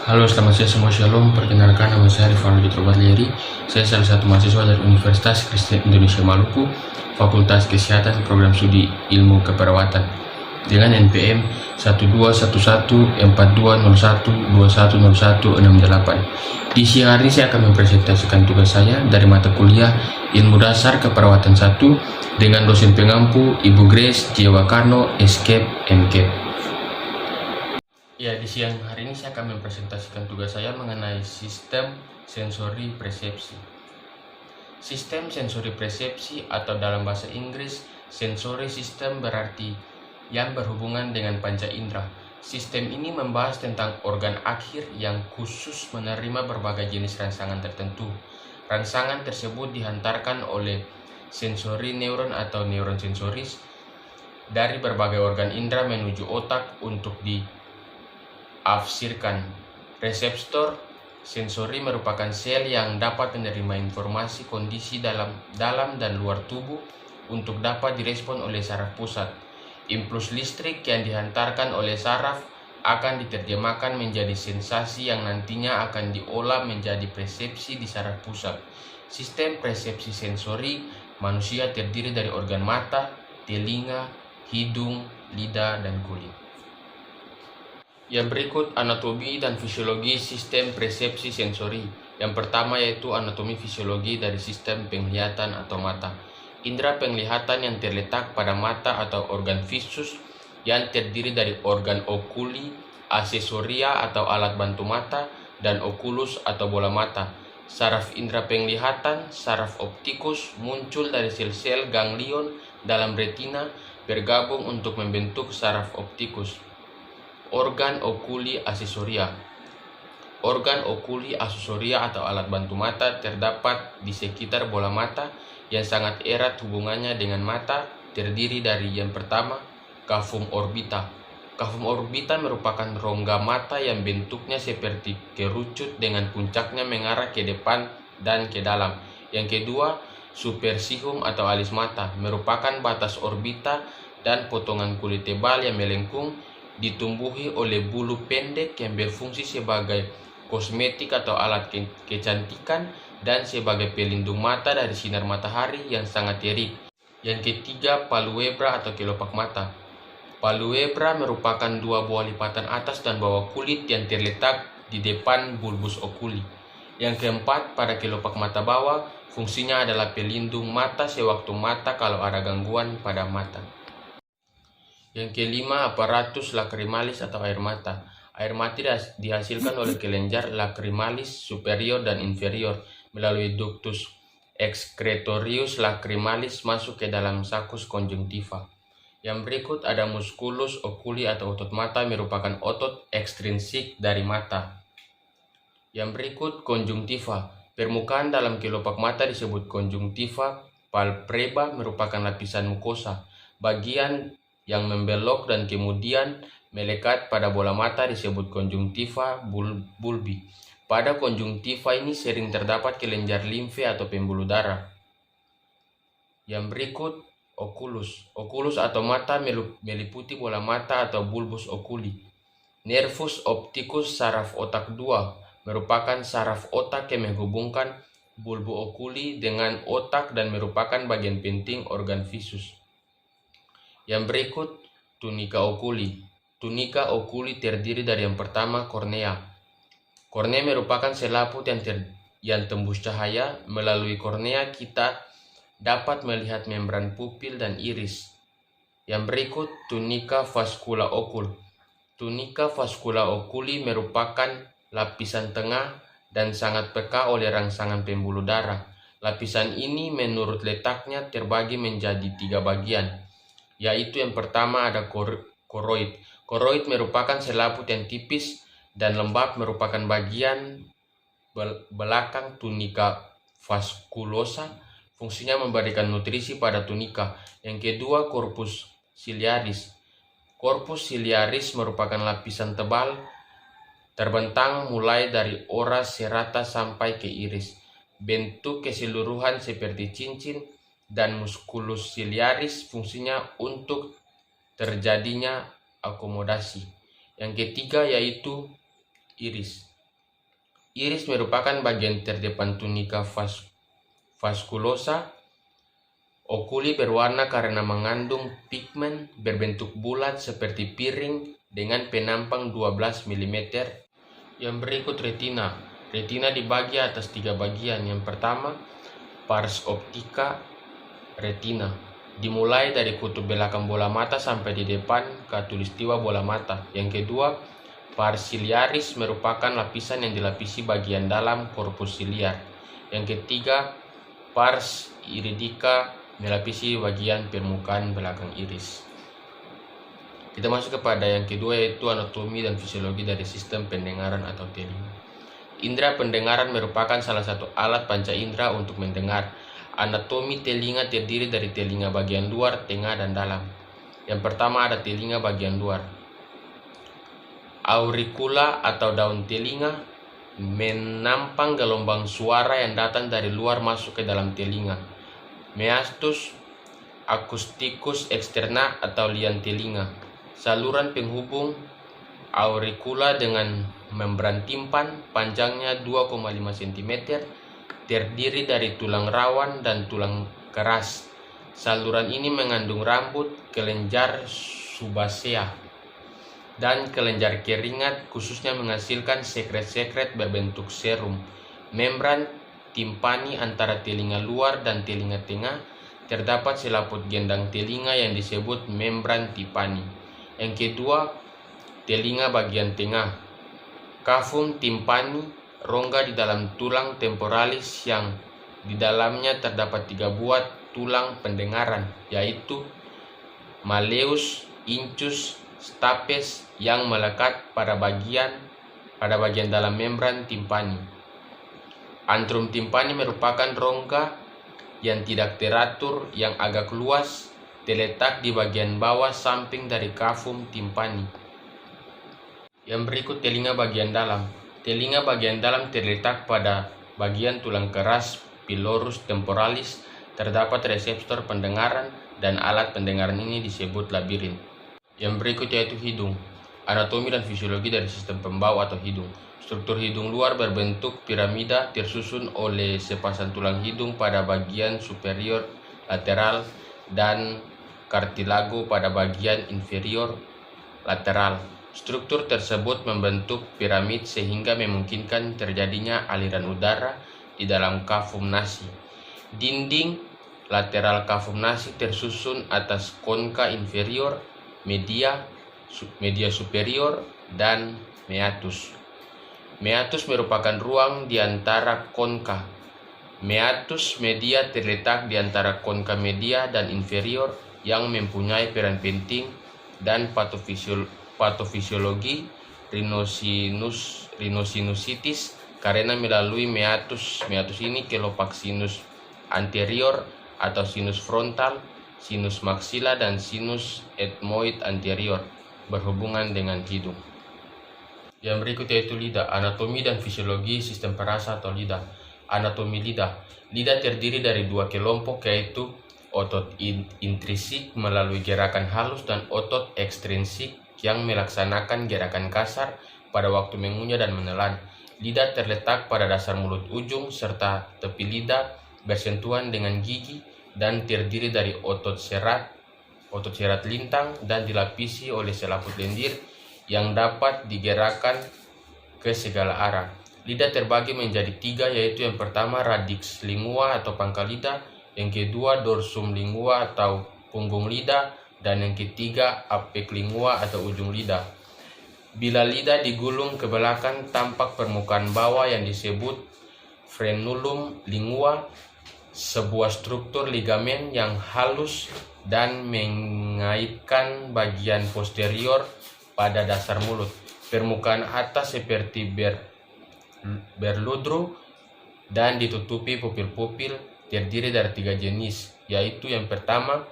Halo, selamat siang semua, shalom. Perkenalkan, nama saya Rifan Leri. Saya salah satu mahasiswa dari Universitas Kristen Indonesia Maluku, Fakultas Kesehatan, Program Studi Ilmu Keperawatan, dengan NPM 121142012168. Di siang hari ini saya akan mempresentasikan tugas saya dari mata kuliah Ilmu Dasar Keperawatan 1 dengan dosen pengampu Ibu Grace Jiwakarno, Escape NCAP. Ya, di siang hari ini saya akan mempresentasikan tugas saya mengenai sistem sensori persepsi. Sistem sensori persepsi atau dalam bahasa Inggris sensory system berarti yang berhubungan dengan panca indera. Sistem ini membahas tentang organ akhir yang khusus menerima berbagai jenis rangsangan tertentu. Rangsangan tersebut dihantarkan oleh sensori neuron atau neuron sensoris dari berbagai organ indera menuju otak untuk diafsirkan. Reseptor sensori merupakan sel yang dapat menerima informasi kondisi dalam dan luar tubuh untuk dapat direspon oleh saraf pusat. Impuls listrik yang dihantarkan oleh saraf akan diterjemahkan menjadi sensasi yang nantinya akan diolah menjadi persepsi di saraf pusat. Sistem persepsi sensori manusia terdiri dari organ mata, telinga, hidung, lidah, dan kulit. Yang berikut anatomi dan fisiologi sistem persepsi sensori. Yang pertama yaitu anatomi fisiologi dari sistem penglihatan atau mata. Indera penglihatan yang terletak pada mata atau organ visus yang terdiri dari organ okuli, aksesoria atau alat bantu mata, dan okulus atau bola mata. Saraf indera penglihatan, saraf optikus, muncul dari sel-sel ganglion dalam retina bergabung untuk membentuk saraf optikus. Organ okuli aksesoria. Organ okuli aksesoria atau alat bantu mata terdapat di sekitar bola mata yang sangat erat hubungannya dengan mata, terdiri dari yang pertama, cavum orbita. Cavum orbita merupakan rongga mata yang bentuknya seperti kerucut dengan puncaknya mengarah ke depan dan ke dalam. Yang kedua, supercilium atau alis mata, merupakan batas orbita dan potongan kulit tebal yang melengkung, ditumbuhi oleh bulu pendek yang berfungsi sebagai kosmetik atau alat kecantikan dan sebagai pelindung mata dari sinar matahari yang sangat terik. Yang ketiga, palpebra atau kelopak mata. Palpebra merupakan dua buah lipatan atas dan bawah kulit yang terletak di depan bulbus okuli. Yang keempat, pada kelopak mata bawah, fungsinya adalah pelindung mata sewaktu mata kalau ada gangguan pada mata. Yang kelima, aparatus lacrimalis atau air mata. Air mata dihasilkan oleh kelenjar lacrimalis superior dan inferior melalui ductus excretorius lacrimalis masuk ke dalam sakus konjungtiva. Yang berikut ada musculus oculi atau otot mata, merupakan otot ekstrinsik dari mata. Yang berikut konjungtiva. Permukaan dalam kelopak mata disebut konjungtiva. Palpebra merupakan lapisan mukosa. Bagian yang membelok dan kemudian melekat pada bola mata disebut konjungtiva bulbi. Pada konjungtiva ini sering terdapat kelenjar limfe atau pembuluh darah. Yang berikut okulus. Okulus atau mata meliputi bola mata atau bulbus okuli. Nervus opticus saraf otak 2 merupakan saraf otak yang menghubungkan bulbu okuli dengan otak dan merupakan bagian penting organ visus. Yang berikut tunika okuli. Tunika okuli terdiri dari yang pertama, kornea. Kornea merupakan selaput yang tembus cahaya. Melalui kornea kita dapat melihat membran pupil dan iris. Yang berikut tunika vascula okul. Tunika vascula okuli merupakan lapisan tengah dan sangat peka oleh rangsangan pembuluh darah. Lapisan ini menurut letaknya terbagi menjadi 3 bagian, yaitu yang pertama ada koroid. Koroid merupakan selaput yang tipis dan lembab, merupakan bagian belakang tunika vasculosa. Fungsinya memberikan nutrisi pada tunika. Yang kedua, corpus ciliaris. Corpus ciliaris merupakan lapisan tebal terbentang mulai dari ora serrata sampai ke iris. Bentuk keseluruhan seperti cincin, dan musculus ciliaris fungsinya untuk terjadinya akomodasi. Yang ketiga yaitu iris. Iris merupakan bagian terdepan tunika vasculosa. Okuli berwarna karena mengandung pigmen berbentuk bulat seperti piring dengan penampang 12 mm. Yang berikut retina. Retina dibagi atas 3 bagian. Yang pertama, pars optica retina. Dimulai dari kutub belakang bola mata sampai di depan khatulistiwa bola mata. Yang kedua, pars ciliaris merupakan lapisan yang dilapisi bagian dalam korpus siliar. Yang ketiga, pars iridica melapisi bagian permukaan belakang iris. Kita masuk kepada yang kedua, yaitu anatomi dan fisiologi dari sistem pendengaran atau telinga. Indera pendengaran merupakan salah satu alat panca indera untuk mendengar. Anatomi telinga terdiri dari telinga bagian luar, tengah, dan dalam. Yang pertama ada telinga bagian luar. Auricula atau daun telinga menampang gelombang suara yang datang dari luar masuk ke dalam telinga. Meatus acousticus externa atau lian telinga. Saluran penghubung auricula dengan membran timpan panjangnya 2,5 cm, terdiri dari tulang rawan dan tulang keras. Saluran ini mengandung rambut, kelenjar subasea, dan kelenjar keringat, khususnya menghasilkan sekret-sekret berbentuk serum. Membran timpani antara telinga luar dan telinga tengah terdapat selaput gendang telinga yang disebut membran timpani. Yang kedua, telinga bagian tengah. Cavum timpani, rongga di dalam tulang temporalis yang di dalamnya terdapat 3 buah tulang pendengaran, yaitu malleus, incus, stapes yang melekat pada bagian dalam membran timpani. Antrum timpani merupakan rongga yang tidak teratur yang agak luas, terletak di bagian bawah samping dari cavum timpani. Yang berikut telinga bagian dalam. Telinga bagian dalam terletak pada bagian tulang keras pilorus temporalis. Terdapat reseptor pendengaran dan alat pendengaran ini disebut labirin. Yang berikut yaitu hidung. Anatomi dan fisiologi dari sistem pembau atau hidung. Struktur hidung luar berbentuk piramida tersusun oleh sepasang tulang hidung pada bagian superior lateral dan kartilago pada bagian inferior lateral. Struktur tersebut membentuk piramid sehingga memungkinkan terjadinya aliran udara di dalam cavum nasi. Dinding lateral cavum nasi tersusun atas concha inferior, media superior, dan meatus. Meatus merupakan ruang di antara concha. Meatus media terletak di antara concha media dan inferior yang mempunyai peran penting dan patofisiologi rhinosinusitis karena melalui meatus ini kelopak sinus anterior atau sinus frontal, sinus maxilla, dan sinus ethmoid anterior berhubungan dengan hidung. Yang berikut yaitu lidah. Anatomi dan fisiologi sistem perasa atau lidah. Anatomi lidah. Lidah terdiri dari 2 kelompok, yaitu otot intrinsik melalui gerakan halus dan otot ekstrinsik yang melaksanakan gerakan kasar pada waktu mengunyah dan menelan. Lidah terletak pada dasar mulut ujung serta tepi lidah bersentuhan dengan gigi dan terdiri dari otot serat lintang dan dilapisi oleh selaput lendir yang dapat digerakkan ke segala arah. Lidah terbagi menjadi 3, yaitu yang pertama radix lingua atau pangkal lidah, yang kedua dorsum lingua atau punggung lidah, dan yang ketiga apek lingua atau ujung lidah. Bila lidah digulung ke belakang, tampak permukaan bawah yang disebut frenulum lingua, sebuah struktur ligamen yang halus dan mengaitkan bagian posterior pada dasar mulut. Permukaan atas seperti berludru dan ditutupi pupil-pupil, terdiri dari 3 jenis, yaitu yang pertama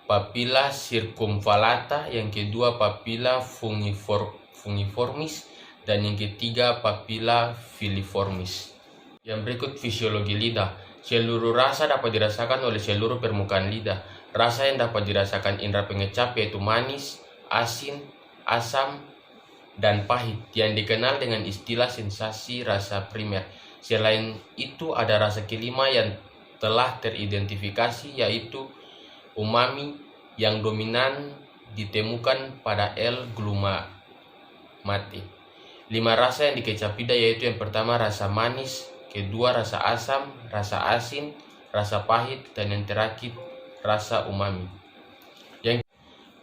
papilla circumvallata, yang kedua papilla fungiformis, dan yang ketiga papilla filiformis. Yang berikut fisiologi lidah. Seluruh rasa dapat dirasakan oleh seluruh permukaan lidah. Rasa yang dapat dirasakan indera pengecap yaitu manis, asin, asam, dan pahit yang dikenal dengan istilah sensasi rasa primer. Selain itu ada rasa kelima yang telah teridentifikasi, yaitu umami yang dominan ditemukan pada L-glutamate. 5 rasa yang dikecapida yaitu yang pertama rasa manis, kedua rasa asam, rasa asin, rasa pahit, dan yang terakhir rasa umami.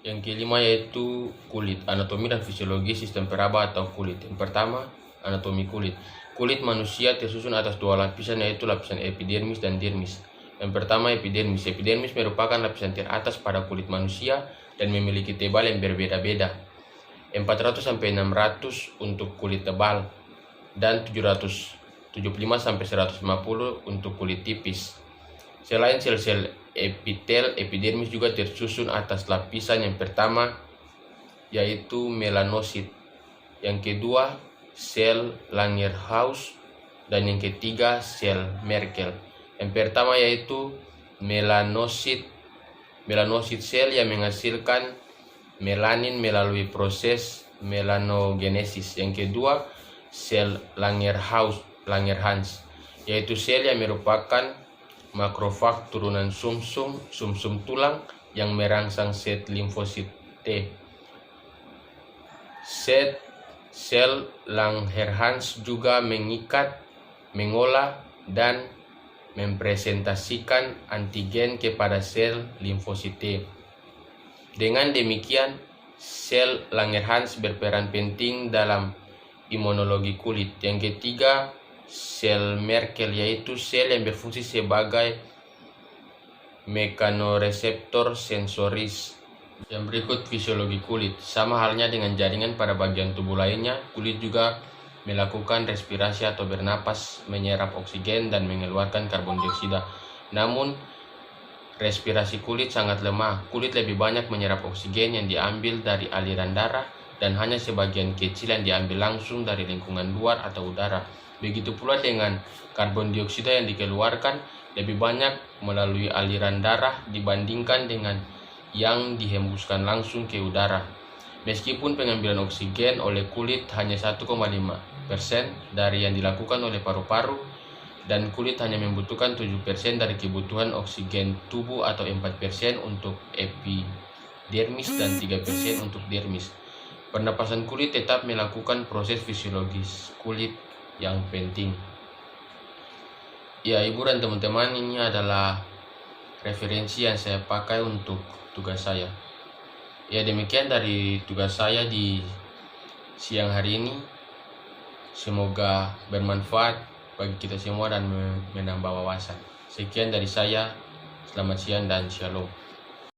Yang kelima yaitu kulit, anatomi dan fisiologi sistem peraba atau kulit. Yang pertama, anatomi kulit. Kulit manusia tersusun atas 2 lapisan, yaitu lapisan epidermis dan dermis. Yang pertama, epidermis. Epidermis merupakan lapisan teratas pada kulit manusia dan memiliki tebal yang berbeda-beda. 400-600 untuk kulit tebal dan 775-150 untuk kulit tipis. Selain sel-sel epitel, epidermis juga tersusun atas lapisan yang pertama yaitu melanosit, yang kedua sel Langerhans, dan yang ketiga sel Merkel. Yang pertama yaitu melanosit sel yang menghasilkan melanin melalui proses melanogenesis. Yang kedua sel Langerhans, yaitu sel yang merupakan makrofag turunan sumsum tulang yang merangsang sel limfosit T. Sel Langerhans juga mengikat, mengolah, dan mempresentasikan antigen kepada sel limfosit T. Dengan demikian, sel Langerhans berperan penting dalam imunologi kulit. Yang ketiga, sel Merkel, yaitu sel yang berfungsi sebagai mekanoreseptor sensoris. Yang berikut fisiologi kulit. Sama halnya dengan jaringan pada bagian tubuh lainnya, kulit juga melakukan respirasi atau bernapas, menyerap oksigen dan mengeluarkan karbon dioksida. Namun, respirasi kulit sangat lemah. Kulit lebih banyak menyerap oksigen yang diambil dari aliran darah dan hanya sebagian kecil yang diambil langsung dari lingkungan luar atau udara. Begitu pula dengan karbon dioksida yang dikeluarkan lebih banyak melalui aliran darah dibandingkan dengan yang dihembuskan langsung ke udara. Meskipun pengambilan oksigen oleh kulit hanya 1,5% dari yang dilakukan oleh paru-paru, dan kulit hanya membutuhkan 7% dari kebutuhan oksigen tubuh atau 4% untuk epidermis dan 3% untuk dermis. Pernapasan kulit tetap melakukan proses fisiologis kulit yang penting. Ya, ibu dan teman-teman, ini adalah referensi yang saya pakai untuk tugas saya. Ya, demikian dari tugas saya di siang hari ini. Semoga bermanfaat bagi kita semua dan menambah wawasan. Sekian dari saya. Selamat siang dan shalom.